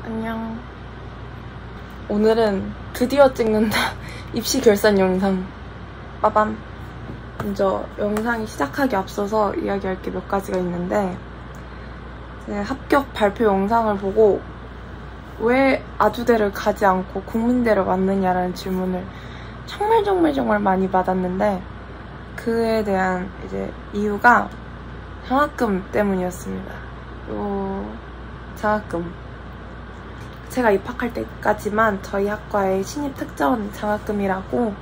안녕. 오늘은 드디어 찍는다. 입시 결산 영상. 빠밤. 먼저 영상이 시작하기 앞서서 이야기할 게 몇 가지가 있는데, 제 합격 발표 영상을 보고 왜 아주대를 가지 않고 국민대를 왔느냐라는 질문을 정말 많이 받았는데, 그에 대한 이제 이유가 장학금 때문이었습니다. 장학금. 제가 입학할 때까지만 저희 학과의 신입 특전 장학금이라고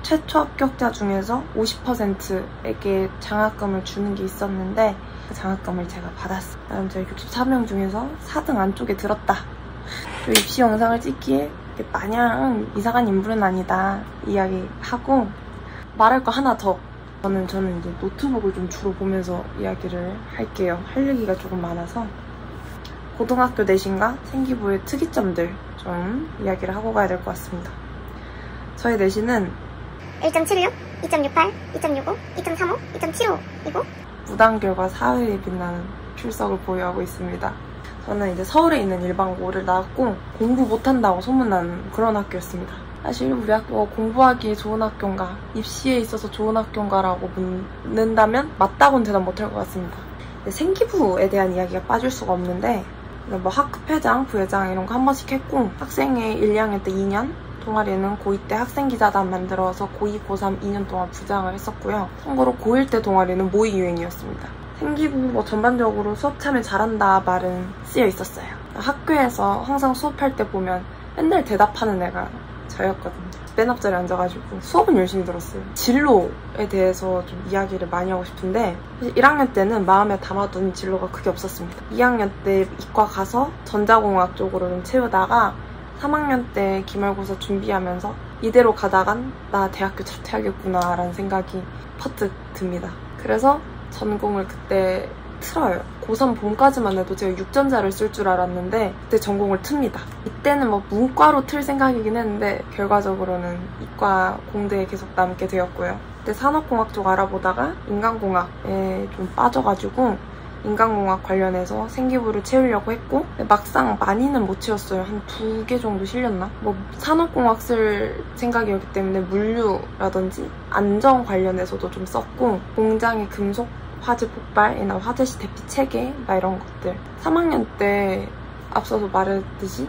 최초 합격자 중에서 50%에게 장학금을 주는 게 있었는데, 그 장학금을 제가 받았어요. 나는 저희 64명 중에서 4등 안쪽에 들었다. 입시 영상을 찍기에 마냥 이상한 인물은 아니다 이야기하고, 말할 거 하나 더. 저는 이제 노트북을 좀 주로 보면서 이야기를 할게요. 할 얘기가 조금 많아서. 고등학교 내신과 생기부의 특이점들 좀 이야기를 하고 가야 될 것 같습니다. 저희 내신은 1.76, 2.68, 2.65, 2.35, 2.75이고 무단결과 사회에 빛나는 출석을 보유하고 있습니다. 저는 이제 서울에 있는 일반고를 나왔고 공부 못한다고 소문난 그런 학교였습니다. 사실 우리 학교가 공부하기에 좋은 학교인가, 입시에 있어서 좋은 학교인가라고 묻는다면 맞다고는 대답 못할 것 같습니다. 생기부에 대한 이야기가 빠질 수가 없는데, 뭐 학급회장, 부회장 이런 거 한 번씩 했고, 학생회 1, 2학년 때 2년, 동아리는 고2 때 학생기자단 만들어서 고2, 고3 2년 동안 부장을 했었고요. 참고로 고1 때 동아리는 모의 유행이었습니다. 생기부 뭐 전반적으로 수업 참여 잘한다 말은 쓰여 있었어요. 학교에서 항상 수업할 때 보면 맨날 대답하는 애가 저였거든요. 맨 앞자리에 앉아가지고 수업은 열심히 들었어요. 진로에 대해서 좀 이야기를 많이 하고 싶은데, 사실 1학년 때는 마음에 담아둔 진로가 크게 없었습니다. 2학년 때 이과 가서 전자공학 쪽으로 좀 채우다가 3학년 때 기말고사 준비하면서 이대로 가다간 나 대학교 자퇴하겠구나 라는 생각이 퍼뜩 듭니다. 그래서 전공을 그때 틀어요. 고3 봄까지만 해도 제가 육전자를 쓸 줄 알았는데 그때 전공을 틉니다. 이때는 뭐 문과로 틀 생각이긴 했는데 결과적으로는 이과 공대에 계속 남게 되었고요. 그때 산업공학 쪽 알아보다가 인간공학에 좀 빠져가지고 인간공학 관련해서 생기부를 채우려고 했고, 막상 많이는 못 채웠어요. 한 2개 정도 실렸나? 뭐 산업공학 쓸 생각이었기 때문에 물류라든지 안전 관련해서도 좀 썼고, 공장의 금속 화재 폭발이나 화재 시 대피 체계 이런 것들. 3학년 때 앞서서 말했듯이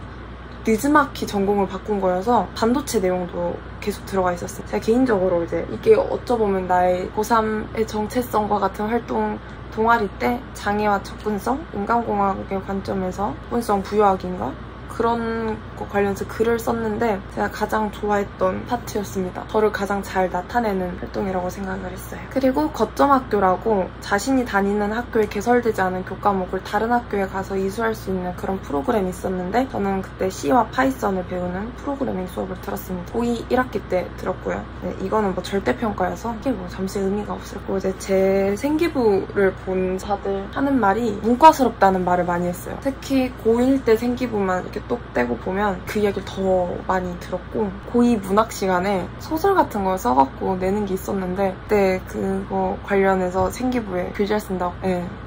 느즈마키 전공을 바꾼 거여서 반도체 내용도 계속 들어가 있었어요. 제가 개인적으로 이제 이게 어쩌보면 나의 고3의 정체성과 같은 활동 동아리 때 장애와 접근성, 인간공학의 관점에서 접근성 부여하기인가? 그런 거 관련해서 글을 썼는데 제가 가장 좋아했던 파트였습니다. 저를 가장 잘 나타내는 활동이라고 생각을 했어요. 그리고 거점학교라고 자신이 다니는 학교에 개설되지 않은 교과목을 다른 학교에 가서 이수할 수 있는 그런 프로그램이 있었는데, 저는 그때 C와 파이썬을 배우는 프로그래밍 수업을 들었습니다. 고2 1학기 때 들었고요. 네, 이거는 뭐 절대평가여서 이게 뭐 잠시 의미가 없었고, 이제 제 생기부를 본 자들 하는 말이 문과스럽다는 말을 많이 했어요. 특히 고1 때 생기부만 이렇게 똑 떼고 보면 그 이야기를 더 많이 들었고, 고2 문학 시간에 소설 같은 걸 써갖고 내는 게 있었는데 그때 그거 관련해서 생기부에 글 잘 쓴다고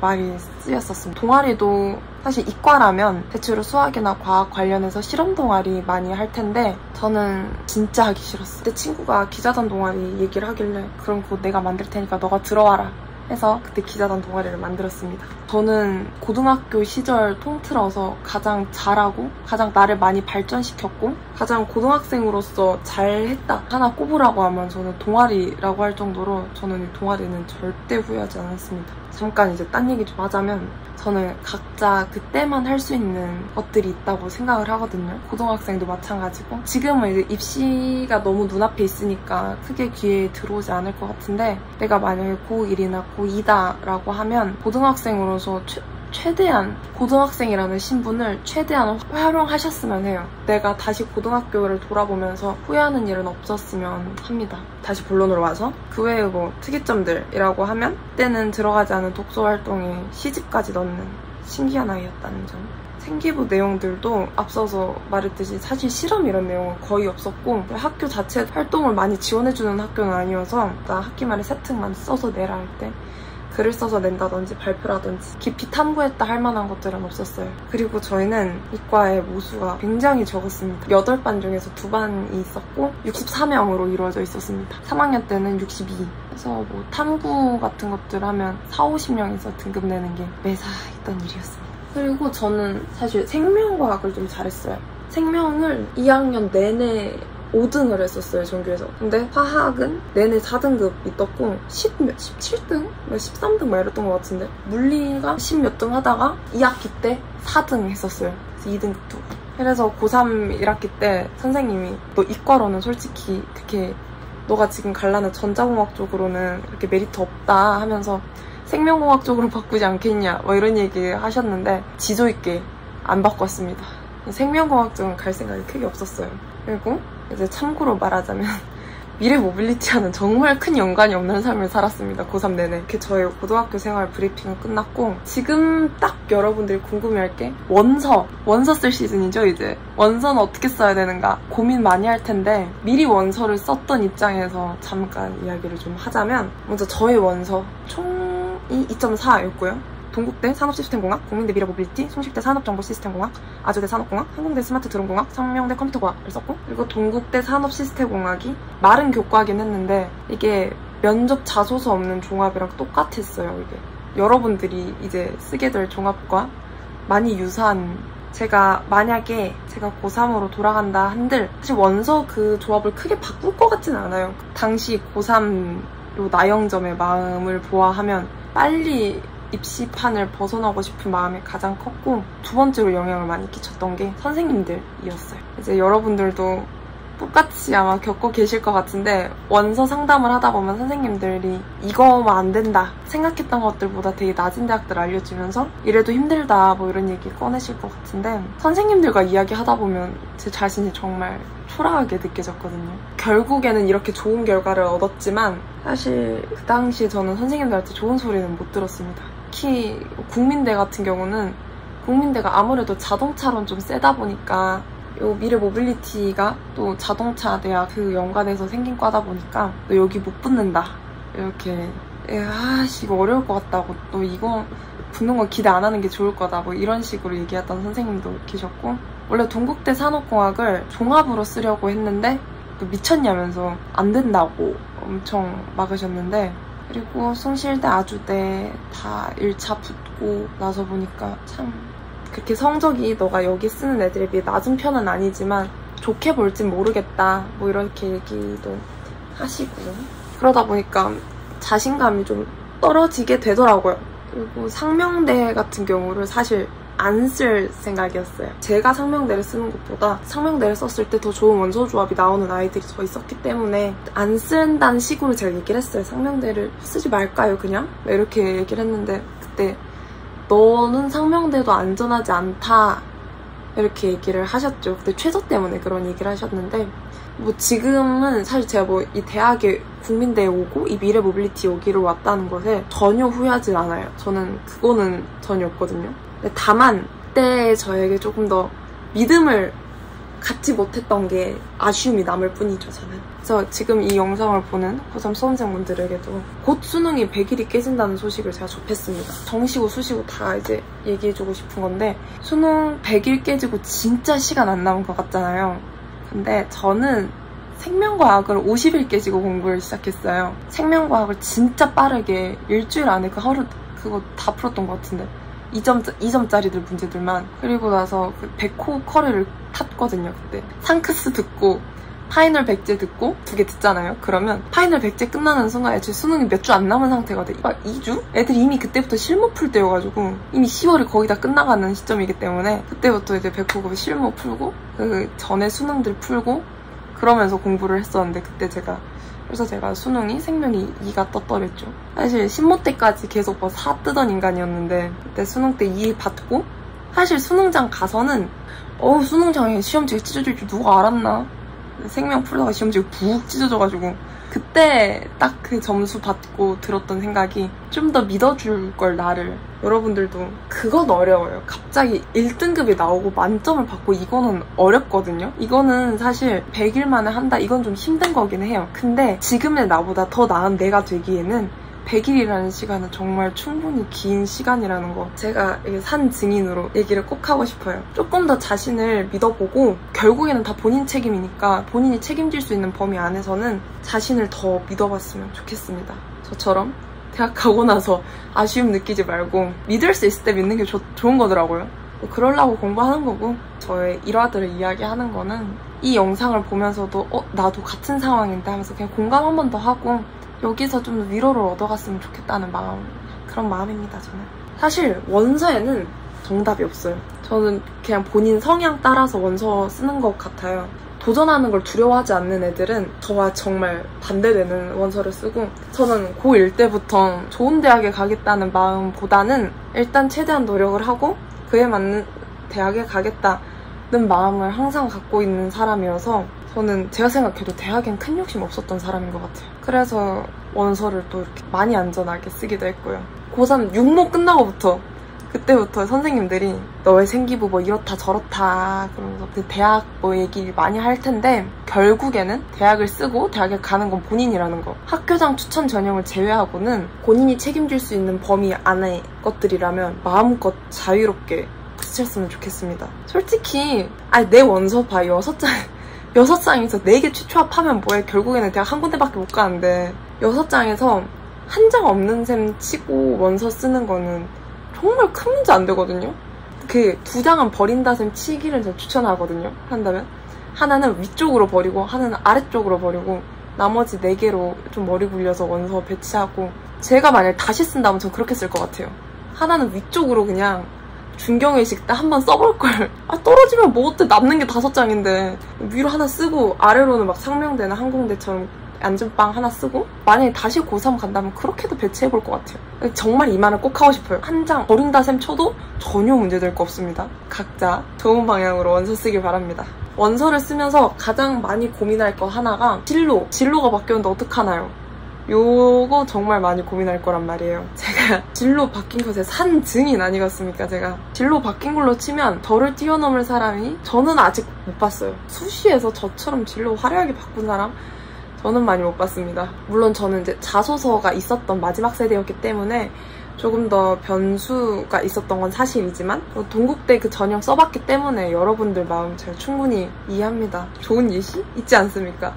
말이 쓰였었습니다. 동아리도 사실 이과라면 대체로 수학이나 과학 관련해서 실험 동아리 많이 할 텐데 저는 진짜 하기 싫었어요. 그때 친구가 기자단 동아리 얘기를 하길래 그럼 그거 내가 만들 테니까 너가 들어와라 해서 그때 기자단 동아리를 만들었습니다. 저는 고등학교 시절 통틀어서 가장 잘하고 가장 나를 많이 발전시켰고 가장 고등학생으로서 잘했다 하나 꼽으라고 하면 저는 동아리라고 할 정도로 저는 이 동아리는 절대 후회하지 않았습니다. 잠깐 이제 딴 얘기 좀 하자면, 저는 각자 그때만 할 수 있는 것들이 있다고 생각을 하거든요. 고등학생도 마찬가지고. 지금은 이제 입시가 너무 눈앞에 있으니까 크게 귀에 들어오지 않을 것 같은데, 내가 만약에 고1이나 고2다라고 하면 고등학생으로서 최대한 고등학생이라는 신분을 최대한 활용하셨으면 해요. 내가 다시 고등학교를 돌아보면서 후회하는 일은 없었으면 합니다. 다시 본론으로 와서 그 외에 뭐 특이점들이라고 하면, 그때는 들어가지 않은 독서 활동에 시집까지 넣는 신기한 아이였다는 점. 생기부 내용들도 앞서서 말했듯이 사실 실험 이런 내용은 거의 없었고, 학교 자체 활동을 많이 지원해주는 학교는 아니어서 나 학기 말에 세특만 써서 내라 할 때 글을 써서 낸다든지 발표라든지 깊이 탐구했다 할 만한 것들은 없었어요. 그리고 저희는 이과의 모수가 굉장히 적었습니다. 8반 중에서 2반이 있었고 64명으로 이루어져 있었습니다. 3학년 때는 62. 그래서 뭐 탐구 같은 것들 하면 40-50명에서 등급 내는 게 매사 있던 일이었습니다. 그리고 저는 사실 생명과학을 좀 잘했어요. 생명을 2학년 내내 5등을 했었어요, 전교에서. 근데 화학은 내내 4등급이 떴고 17등? 13등 막 이랬던 것 같은데 물리가 10몇 등 하다가 2학기 때 4등 했었어요. 그래서 2등급 두고. 그래서 고3 1학기 때 선생님이 너 이과로는 솔직히 그렇게 너가 지금 갈라는 전자공학 쪽으로는 그렇게 메리트 없다 하면서 생명공학 쪽으로 바꾸지 않겠냐 뭐 이런 얘기 하셨는데 지조 있게 안 바꿨습니다. 생명공학 쪽은 갈 생각이 크게 없었어요. 그리고 이제 참고로 말하자면 미래 모빌리티와는 정말 큰 연관이 없는 삶을 살았습니다. 고3 내내. 이렇게 저의 고등학교 생활 브리핑은 끝났고 지금 딱 여러분들이 궁금해할 게 원서 쓸 시즌이죠. 이제 원서는 어떻게 써야 되는가 고민 많이 할 텐데 미리 원서를 썼던 입장에서 잠깐 이야기를 좀 하자면 먼저 저의 원서 총이 2.4였고요. 동국대 산업시스템공학, 국민대 미래모빌리티, 숭실대 산업정보시스템공학, 아주대 산업공학, 항공대 스마트드론공학, 상명대 컴퓨터공학을 썼고 그리고 동국대 산업시스템공학이 말은 교과하긴 했는데 이게 면접 자소서 없는 종합이랑 똑같았어요. 이게 여러분들이 이제 쓰게 될 종합과 많이 유사한 제가 만약에 제가 고3으로 돌아간다 한들 사실 원서 그 조합을 크게 바꿀 것 같진 않아요. 당시 고3 요 나영점의 마음을 보아하면 빨리 입시판을 벗어나고 싶은 마음이 가장 컸고 두 번째로 영향을 많이 끼쳤던 게 선생님들이었어요. 이제 여러분들도 똑같이 아마 겪고 계실 것 같은데 원서 상담을 하다 보면 선생님들이 이거만 안 된다 생각했던 것들보다 되게 낮은 대학들 알려주면서 이래도 힘들다 뭐 이런 얘기 꺼내실 것 같은데 선생님들과 이야기하다 보면 제 자신이 정말 초라하게 느껴졌거든요. 결국에는 이렇게 좋은 결과를 얻었지만 사실 그 당시 저는 선생님들한테 좋은 소리는 못 들었습니다. 특히 국민대 같은 경우는 국민대가 아무래도 자동차론 좀 세다 보니까 요 미래 모빌리티가 또 자동차 대학 그 연관해서 생긴 과다 보니까 너 여기 못 붙는다 이렇게 아씨 이거 어려울 것 같다고 또 이거 붙는 거 기대 안 하는 게 좋을 거다 뭐 이런 식으로 얘기했던 선생님도 계셨고 원래 동국대 산업공학을 종합으로 쓰려고 했는데 또 미쳤냐면서 안 된다고 엄청 막으셨는데 그리고 숭실대 아주대 다 1차 붙고 나서 보니까 참 그렇게 성적이 너가 여기 쓰는 애들에 비해 낮은 편은 아니지만 좋게 볼진 모르겠다 뭐 이렇게 얘기도 하시고 그러다 보니까 자신감이 좀 떨어지게 되더라고요. 그리고 상명대 같은 경우를 사실 안 쓸 생각이었어요. 제가 상명대를 쓰는 것보다 상명대를 썼을 때 더 좋은 원서 조합이 나오는 아이들이 더 있었기 때문에 안 쓴다는 식으로 제가 얘기를 했어요. 상명대를 쓰지 말까요 그냥? 이렇게 얘기를 했는데 그때 너는 상명대도 안전하지 않다 이렇게 얘기를 하셨죠. 그때 최저 때문에 그런 얘기를 하셨는데 뭐 지금은 사실 제가 뭐 이 대학에 국민대에 오고 이 미래 모빌리티 여기로 왔다는 것에 전혀 후회하진 않아요. 저는 그거는 전혀 없거든요. 근데 다만 그때 저에게 조금 더 믿음을 갖지 못했던 게 아쉬움이 남을 뿐이죠, 저는. 그래서 지금 이 영상을 보는 고3 수험생분들에게도 곧 수능이 100일이 깨진다는 소식을 제가 접했습니다. 정시고 수시고 다 이제 얘기해주고 싶은 건데 수능 100일 깨지고 진짜 시간 안 남은 것 같잖아요. 근데 저는 생명과학을 50일 깨지고 공부를 시작했어요. 생명과학을 진짜 빠르게 일주일 안에 그 하루 그거 다 풀었던 것 같은데 2점짜리들 문제들만. 그리고 나서 그 백호 커리를 탔거든요. 그때 상크스 듣고 파이널 백제 듣고 2개 듣잖아요. 그러면 파이널 백제 끝나는 순간 애초에 수능이 몇 주 안 남은 상태가 돼. 2주? 애들이 이미 그때부터 실무 풀 때여가지고 이미 10월이 거의 다 끝나가는 시점이기 때문에 그때부터 이제 백호급 실무 풀고 그 전에 수능들 풀고 그러면서 공부를 했었는데 그래서 제가 수능이 생명이 2가 떴더랬죠. 사실 신모 때까지 계속 뭐 4 뜨던 인간이었는데 그때 수능 때 2 받고 사실 수능장 가서는 수능장에 시험지가 찢어질 줄 누가 알았나? 생명 풀다가 시험지가 푹 찢어져가지고 그때 딱 그 점수 받고 들었던 생각이 좀 더 믿어줄 걸 나를. 여러분들도 그건 어려워요. 갑자기 1등급이 나오고 만점을 받고 이거는 어렵거든요. 이거는 사실 100일 만에 한다 이건 좀 힘든 거긴 해요. 근데 지금의 나보다 더 나은 내가 되기에는 100일이라는 시간은 정말 충분히 긴 시간이라는 거, 제가 산 증인으로 얘기를 꼭 하고 싶어요. 조금 더 자신을 믿어보고, 결국에는 다 본인 책임이니까 본인이 책임질 수 있는 범위 안에서는 자신을 더 믿어봤으면 좋겠습니다. 저처럼 대학 가고 나서 아쉬움 느끼지 말고 믿을 수 있을 때 믿는 게 좋은 거더라고요. 그러려고 공부하는 거고, 저의 일화들을 이야기하는 거는 이 영상을 보면서도 나도 같은 상황인데 하면서 그냥 공감 한 번 더 하고 여기서 좀 위로를 얻어갔으면 좋겠다는 그런 마음입니다. 저는 사실 원서에는 정답이 없어요. 저는 그냥 본인 성향 따라서 원서 쓰는 것 같아요. 도전하는 걸 두려워하지 않는 애들은 저와 정말 반대되는 원서를 쓰고, 저는 고1 때부터 좋은 대학에 가겠다는 마음보다는 일단 최대한 노력을 하고 그에 맞는 대학에 가겠다는 마음을 항상 갖고 있는 사람이어서, 저는 제가 생각해도 대학엔 큰 욕심 없었던 사람인 것 같아요. 그래서 원서를 또 이렇게 많이 안전하게 쓰기도 했고요. 고3 육모 끝나고부터, 그때부터 선생님들이 너의 생기부 뭐 이렇다 저렇다 그러면서 그 대학 뭐 얘기 많이 할 텐데, 결국에는 대학을 쓰고 대학에 가는 건 본인이라는 거, 학교장 추천 전형을 제외하고는 본인이 책임질 수 있는 범위 안의 것들이라면 마음껏 자유롭게 쓰셨으면 좋겠습니다. 솔직히 내 원서 봐, 6장에서 4개 취초합하면 뭐해. 결국에는 대학 한 군데밖에 못 가는데 6장에서 한 장 없는 셈 치고 원서 쓰는 거는 정말 큰 문제 안 되거든요. 그 2장은 버린다 셈 치기를 제가 추천하거든요. 한다면 하나는 위쪽으로 버리고 하나는 아래쪽으로 버리고 나머지 4개로 좀 머리 굴려서 원서 배치하고, 제가 만약에 다시 쓴다면 전 그렇게 쓸 것 같아요. 하나는 위쪽으로 그냥 중경의식 때 한번 써볼걸. 떨어지면 뭐 어때, 남는 게 5장인데 위로 하나 쓰고 아래로는 막 상명대나 항공대처럼 안전빵 하나 쓰고, 만약에 다시 고3 간다면 그렇게도 배치해볼 것 같아요. 정말 이 말을 꼭 하고 싶어요. 한 장 버린다 셈 쳐도 전혀 문제될 거 없습니다. 각자 좋은 방향으로 원서 쓰길 바랍니다. 원서를 쓰면서 가장 많이 고민할 거 하나가 진로가 바뀌었는데 어떡하나요? 요거 정말 많이 고민할 거란 말이에요. 제가 진로 바뀐 것에 산 증인 아니겠습니까? 제가 진로 바뀐 걸로 치면 저를 뛰어넘을 사람이 저는 아직 못 봤어요. 수시에서 저처럼 진로 화려하게 바꾼 사람 저는 많이 못 봤습니다. 물론 저는 이제 자소서가 있었던 마지막 세대였기 때문에 조금 더 변수가 있었던 건 사실이지만, 동국대 그 전형 써봤기 때문에 여러분들 마음 제가 충분히 이해합니다. 좋은 예시 있지 않습니까?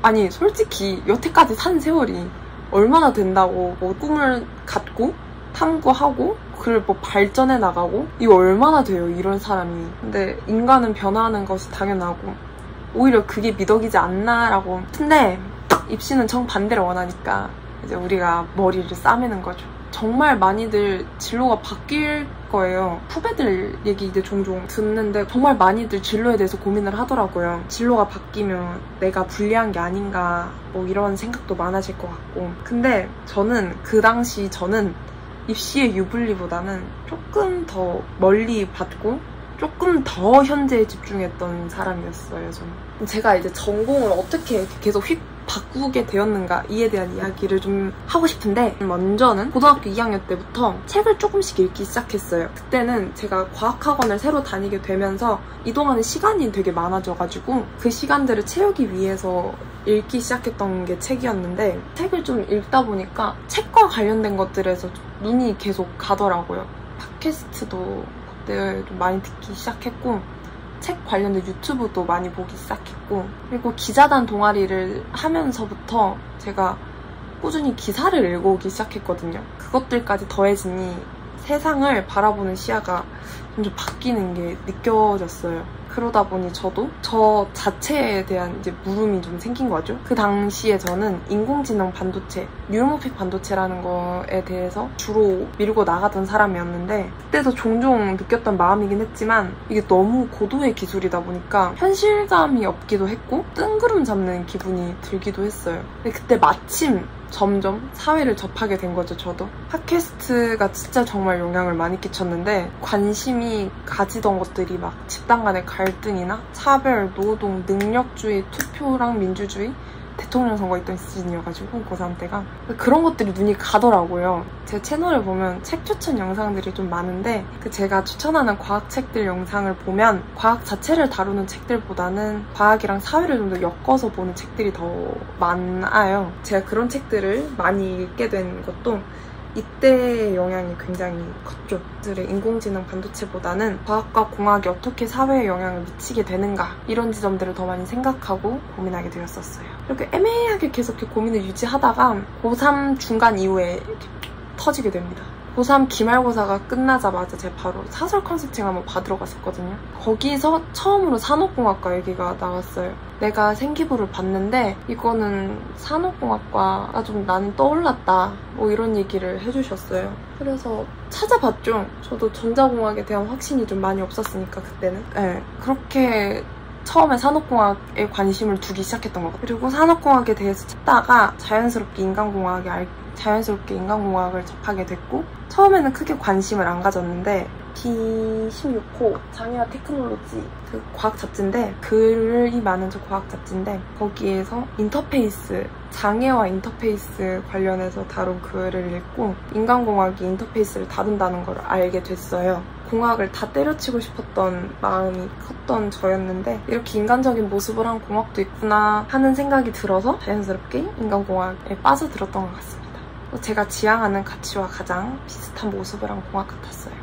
아니 솔직히 여태까지 산 세월이 얼마나 된다고, 뭐 꿈을 갖고 탐구하고 그걸 뭐 발전해 나가고, 이거 얼마나 돼요, 이런 사람이. 근데 인간은 변화하는 것이 당연하고 오히려 그게 미덕이지 않나라고. 근데 입시는 정반대를 원하니까 이제 우리가 머리를 싸매는 거죠. 정말 많이들 진로가 바뀔 거예요. 후배들 얘기 이제 종종 듣는데 정말 많이들 진로에 대해서 고민을 하더라고요. 진로가 바뀌면 내가 불리한 게 아닌가 뭐 이런 생각도 많아질 것 같고. 근데 저는 그 당시 입시의 유불리보다는 조금 더 멀리 봤고 조금 더 현재에 집중했던 사람이었어요. 저는. 제가 이제 전공을 어떻게 계속 바꾸게 되었는가 이에 대한 이야기를 좀 하고 싶은데, 먼저는 고등학교 2학년 때부터 책을 조금씩 읽기 시작했어요. 그때는 제가 과학학원을 새로 다니게 되면서 이동하는 시간이 되게 많아져가지고 그 시간들을 채우기 위해서 읽기 시작했던 게 책이었는데, 책을 좀 읽다 보니까 책과 관련된 것들에서 눈이 계속 가더라고요. 팟캐스트도 그때 좀 많이 듣기 시작했고, 책 관련된 유튜브도 많이 보기 시작했고, 그리고 기자단 동아리를 하면서부터 제가 꾸준히 기사를 읽어오기 시작했거든요. 그것들까지 더해지니 세상을 바라보는 시야가 좀 바뀌는 게 느껴졌어요. 그러다 보니 저도 저 자체에 대한 이제 물음이 좀 생긴 거죠. 그 당시에 저는 인공지능 반도체, 뉴럴모픽 반도체라는 거에 대해서 주로 밀고 나가던 사람이었는데, 그때도 종종 느꼈던 마음이긴 했지만 이게 너무 고도의 기술이다 보니까 현실감이 없기도 했고 뜬구름 잡는 기분이 들기도 했어요. 근데 그때 마침 점점 사회를 접하게 된 거죠. 저도 팟캐스트가 진짜 정말 영향을 많이 끼쳤는데, 관심이 가지던 것들이 막 집단 간의 갈등이나 차별, 노동, 능력주의, 투표랑 민주주의 대통령 선거 있던 시즌이어가지고 고3 때가 그런 것들이 눈이 가더라고요. 제 채널에 보면 책 추천 영상들이 좀 많은데 제가 추천하는 과학책들 영상을 보면 과학 자체를 다루는 책들보다는 과학이랑 사회를 좀 더 엮어서 보는 책들이 더 많아요. 제가 그런 책들을 많이 읽게 된 것도 이때의 영향이 굉장히 컸죠. 인공지능 반도체보다는 과학과 공학이 어떻게 사회에 영향을 미치게 되는가 이런 지점들을 더 많이 생각하고 고민하게 되었었어요. 이렇게 애매하게 계속 고민을 유지하다가 고3 중간 이후에 터지게 됩니다. 고3 기말고사가 끝나자마자 제가 바로 사설 컨설팅 한번 받으러 갔었거든요. 거기서 처음으로 산업공학과 얘기가 나왔어요. 내가 생기부를 봤는데 이거는 산업공학과가 좀 나는 떠올랐다 뭐 이런 얘기를 해주셨어요. 그래서 찾아봤죠. 저도 전자공학에 대한 확신이 좀 많이 없었으니까 그때는. 네, 그렇게 처음에 산업공학에 관심을 두기 시작했던 것 같아요. 그리고 산업공학에 대해서 찾다가 자연스럽게 인간공학을 접하게 됐고 처음에는 크게 관심을 안 가졌는데 D16호 장애와 테크놀로지 그 과학 잡지인데 글이 많은 저 과학 잡지인데 거기에서 인터페이스 장애와 인터페이스 관련해서 다룬 글을 읽고 인간공학이 인터페이스를 다룬다는 걸 알게 됐어요. 공학을 다 때려치고 싶었던 마음이 컸던 저였는데 이렇게 인간적인 모습을 한 공학도 있구나 하는 생각이 들어서 자연스럽게 인간공학에 빠져들었던 것 같습니다. 제가 지향하는 가치와 가장 비슷한 모습을 한 공학 같았어요.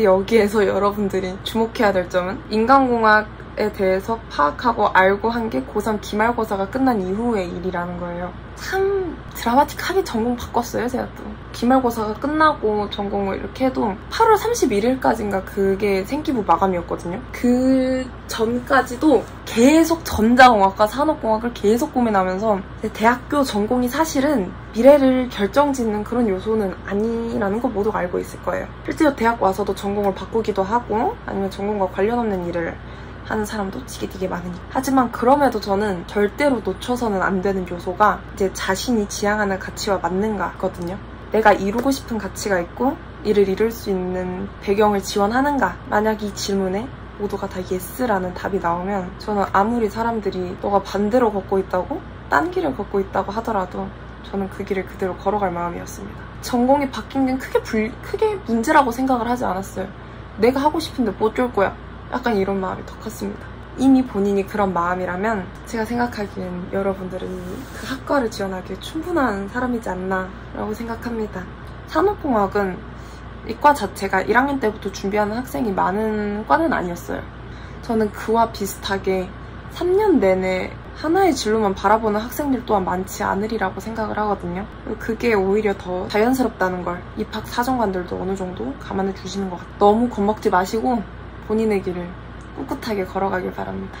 여기에서 여러분들이 주목해야 될 점은 인간공학에 대해서 파악하고 알고 한 게 고3 기말고사가 끝난 이후의 일이라는 거예요. 참 드라마틱하게 전공 바꿨어요, 제가 또. 기말고사가 끝나고 전공을 이렇게 해도 8월 31일까지인가 그게 생기부 마감이었거든요. 그 전까지도 계속 전자공학과 산업공학을 계속 고민하면서 대학교 전공이 사실은 미래를 결정짓는 그런 요소는 아니라는 거 모두가 알고 있을 거예요. 실제로 대학 와서도 전공을 바꾸기도 하고 아니면 전공과 관련 없는 일을 하는 사람도 되게 많으니까. 하지만 그럼에도 저는 절대로 놓쳐서는 안 되는 요소가 이제 자신이 지향하는 가치와 맞는가거든요. 내가 이루고 싶은 가치가 있고 이를 이룰 수 있는 배경을 지원하는가. 만약 이 질문에 모두가 다 예스라는 답이 나오면 저는 아무리 사람들이 너가 반대로 걷고 있다고 딴 길을 걷고 있다고 하더라도 저는 그 길을 그대로 걸어갈 마음이었습니다. 전공이 바뀐 게 크게 문제라고 생각을 하지 않았어요. 내가 하고 싶은데 못 줄 거야. 약간 이런 마음이 더 컸습니다. 이미 본인이 그런 마음이라면 제가 생각하기엔 여러분들은 그 학과를 지원하기에 충분한 사람이지 않나 라고 생각합니다. 산업공학은 이과 자체가 1학년 때부터 준비하는 학생이 많은 과는 아니었어요. 저는 그와 비슷하게 3년 내내 하나의 진로만 바라보는 학생들 또한 많지 않으리라고 생각을 하거든요. 그게 오히려 더 자연스럽다는 걸 입학 사정관들도 어느 정도 감안해 주시는 것 같아요. 너무 겁먹지 마시고 본인의 길을 꿋꿋하게 걸어가길 바랍니다.